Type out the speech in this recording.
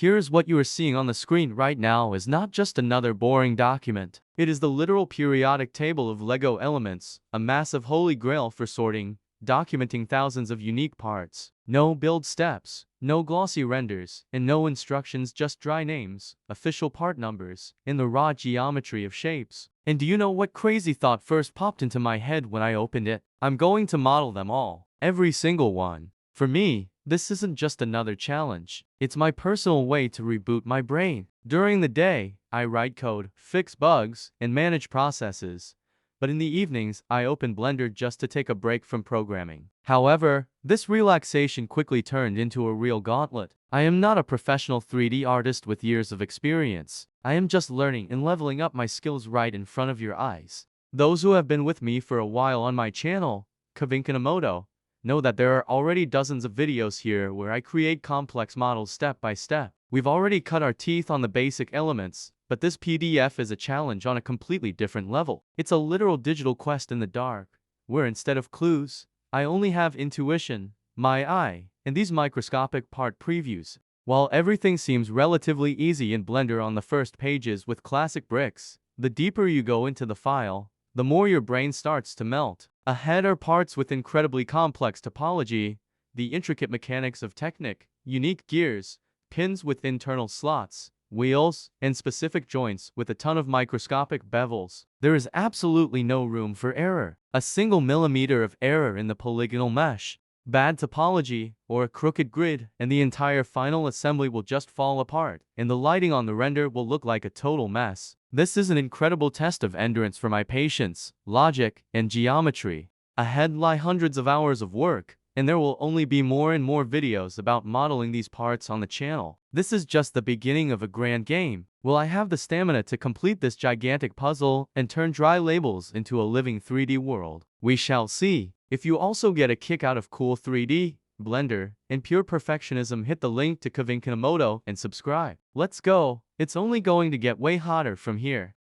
Here's what you are seeing on the screen right now is not just another boring document. It is the literal periodic table of Lego elements, a massive holy grail for sorting, documenting thousands of unique parts. No build steps, no glossy renders, and no instructions, just dry names, official part numbers, and the raw geometry of shapes. And do you know what crazy thought first popped into my head when I opened it? I'm going to model them all. Every single one. For me, this isn't just another challenge. It's my personal way to reboot my brain. During the day, I write code, fix bugs, and manage processes. But in the evenings, I open Blender just to take a break from programming. However, this relaxation quickly turned into a real gauntlet. I am not a professional 3D artist with years of experience. I am just learning and leveling up my skills right in front of your eyes. Those who have been with me for a while on my channel, Kavinkanamoto, know that there are already dozens of videos here where I create complex models step by step. We've already cut our teeth on the basic elements, but this PDF is a challenge on a completely different level. It's a literal digital quest in the dark, where instead of clues, I only have intuition, my eye, and these microscopic part previews. While everything seems relatively easy in Blender on the first pages with classic bricks, the deeper you go into the file, the more your brain starts to melt. Ahead are parts with incredibly complex topology, the intricate mechanics of Technic, unique gears, pins with internal slots, wheels, and specific joints with a ton of microscopic bevels. There is absolutely no room for error. A single millimeter of error in the polygonal mesh, bad topology, or a crooked grid, and the entire final assembly will just fall apart, and the lighting on the render will look like a total mess. This is an incredible test of endurance for my patience, logic, and geometry. Ahead lie hundreds of hours of work, and there will only be more and more videos about modeling these parts on the channel. This is just the beginning of a grand game. Will I have the stamina to complete this gigantic puzzle and turn dry labels into a living 3D world? We shall see. If you also get a kick out of cool 3D, Blender, and pure perfectionism, hit the link to Kavinkanamoto and subscribe. Let's go. It's only going to get way hotter from here.